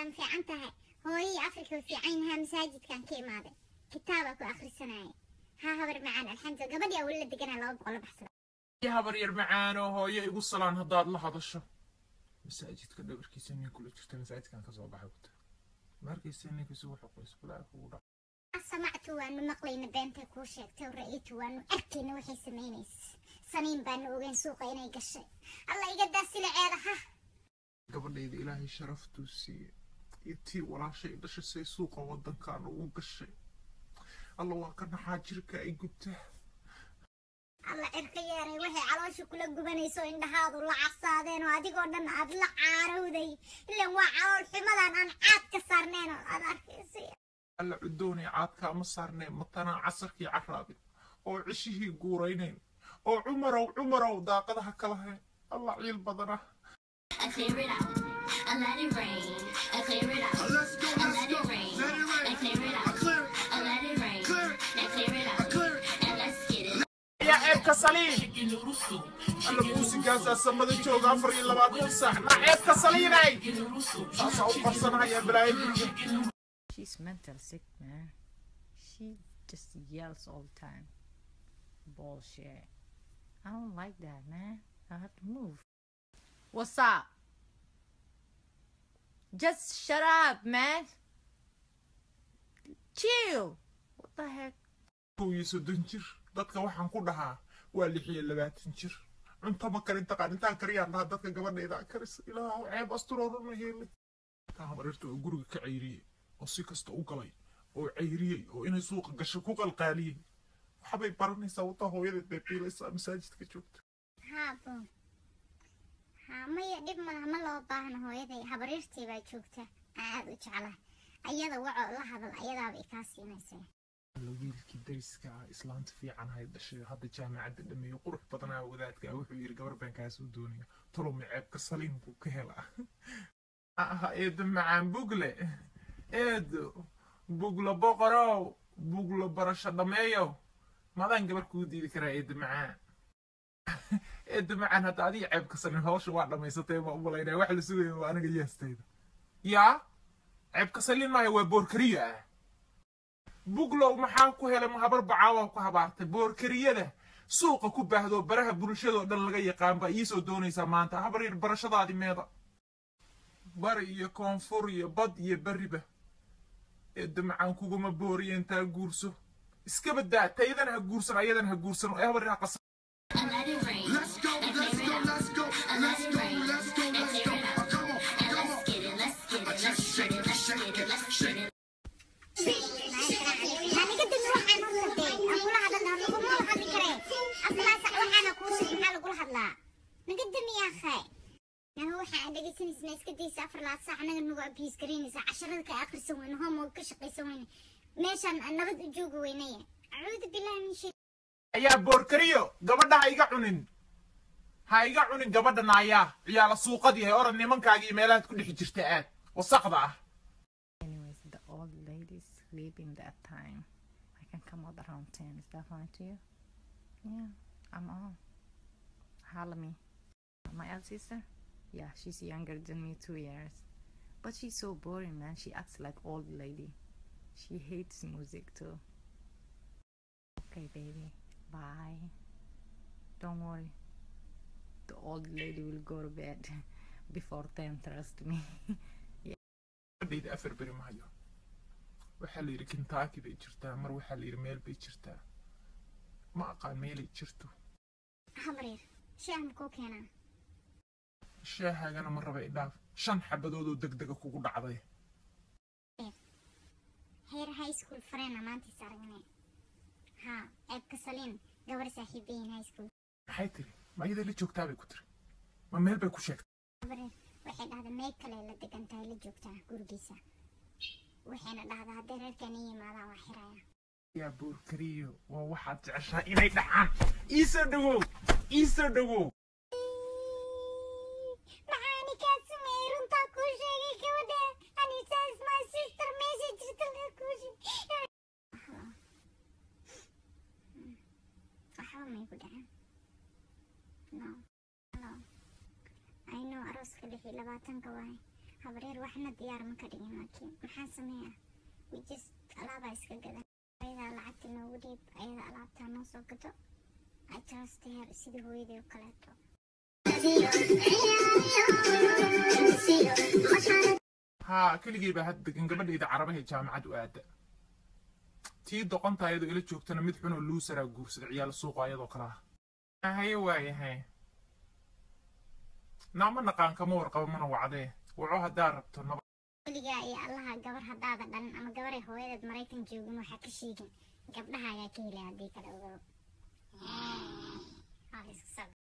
كان في عنتها هوي أفريقيا في عينها مساجد كان كي ماذا كتابك وآخر السنة ها هبر معنا الحمد لله قبل يا ولد دقنا لو بقول بحسب يا هبر يرمعانو هوي يقول صلان هضاد لها ضشة مساجد كده بركيسيني كل جرت مساجد كان كذا بحوت مركيسيني كسوح قيس كلا كودا سمعت وأنه مقلين بنتك وشيكت ورأيت وأنه أكل وحي سمينيس سنين بأنه وين سوق إني قشي الله يقدر سلع عيرها قبل يد إلهي شرفت وسي يتي ولا شيء دش السي سوق ودن كان وقشي الله واكرنا حاجرك أي قبته الله إرقياني وحي علوش كل قبنيسو إن هذا الله عصادين وهذه قلنا عاد الله عارودي اللي هو عول حمدان أنا عاد كسرنين أنا أركيسي الله عدوني عاد كام صارنين متنا عصركي عرابي أو عشيه قورينين أو عمره داقدها كلها الله عيل بدنه I clear it out, I let it rain. I clear it out, I let it rain. I clear it out, I let it rain. I clear it out, and let's get it. يا عيبك صليب أنا موسيقى أساسا ماذا تشوف عفري إلا ما تنسى ما عيبك صليب أي أصعب قصنا يا بلاي She's mental sick, man. She just yells all the time. Bullshit. I don't like that, man. I have to move. What's up? Just shut up, man. Chill. What the heck? كوي سدنجر dadka waxaan ku dhahaa waa 26 jir cunto ma karin taqaan intaan kariyaan dhaha dadka gabadhayda karis ilaahu ceeb asturoorna heelay taa marirtu guriga ka ceyriyay oo si kasta u galay oo ceyriyay oo inay suuqa gasho ku qalqaaliyay waxbay baranaysaa wata hooyada beebiilaysa masaajidka joogta haabo ma yadib ma loo baahna hooyaday habarirtii baa joogta aad u jeclahay ayada waco la hadal ayadaaba i kaa siinaysaa wiilkii dariska islaanta fiican hay dhashay hadda jaamacadda dhameeyo qurux badanaa wadaadka wuxuu yiri gabar baan kaas u doonaya tolo ceebka saliin buu ka helaa aha eedo macaan bugle eedo buglo boqorow buglo barasho dhameeyo maadaan gabar kuu diidi karaa eedo macaan eedo macaan hadda adiga ceebka saliin hawsha waa dhamaysatay ma u malaynaya wax la sugayo waa aniga yeestayda yaa ceebka saliin maayo waa boorkariyo ah buglow maxaa ku helay habar bacaawa ku habaartay boorkariyada suuqa ku baahdo baraha bulshada dhan laga yaqaan ba ii soo doonaysa maanta habar yar barashadaadi meeda bari iyo koonfur iyo bad iyo bariba eedda macaan kuguma booriyo intaa guurso iska badaa taydana ha guursan ayadana ha guursan ee habar qas I let it rain. Let's go, let's go, let's go, let's go, let's go, let's go. Come on, and let's get it, let's get it, let's shake it, let's shake it, let's shake it. نقدم يا أخي أنا هو حاجة سنس ناس كده يسافر لا صح أنا نبغى بيس كريني ساعة عشرة كآخر سوين هم وكشق يسوين ماشان أنا بدي أجوج وينية أعوذ بالله من شيء يا بوركريو قبضنا هايقا عنين قبضنا يا عيال السوق دي هي أرى من كاجي ميلات كل حجرتات وسقطة Anyways, the old lady sleeping that time. I can come out around 10. Is that fine to you? Yeah, I'm on. Holla me. My elder sister? Yeah, she's younger than me 2 years. But she's so boring, man. She acts like old lady. She hates music too. Okay, baby. Bye. Don't worry. The old lady will go to bed before 10, trust me. بدي أفر بري معايا وحلي ركنتاكي بيجرتا مر وحلي رميل بيجرتا ما أقال ميلي جرتو حمرير شام كوكينا الشاي أنا مرة بيداف شن حبدودو دق كوكو دعضي هير هاي سكول فرينا ما انتي سارغني ها ابك سليم قبر ساحبين هاي سكول حيتري ما يدري اللي جوكتا بيكتري ما ميل بيكو شيك حمرير waxay dhahday meey kale la degantahay la joogtaa gurigiisa waxayna dhahday haddii reerkan ii yimaadaan waa xiraya yaa buurkariyo waa waxaad jeceshaa inay dhacaan iisoo dhawow maxaani kaa sameeyey runtaa kuu sheegay gabadha anisa is my sister meesha jirta laga kuu sheegay waxba may ku dhaceen no I know aroos ka dhixi 20 ka waay habareer waxna diyaar ma ka dhigin laakiin maxaan sameeyaa we just alaabaa iska gadan ayadaa lacagta noogu dhiib ayada alaabtaa noo soo gado I trust her sidii hooyadii oo kaleeto ها كلجي بهاد جنجبنا إذا عربية جامعة وآد تي دقنت هاي إلى شوكتنا مدحون اللوسر جورس عيال السوق هاي ذكرها هاي واي هاي نعم نقان كمور قوم من وعده وعوها دار تنبأ weligaa iyo allaha gabar haddaada dhalin ama gabaray hooyadeed maraykan joogin waxaa ka sheegin gabdhaha ayaa ka helay haddii kale ogow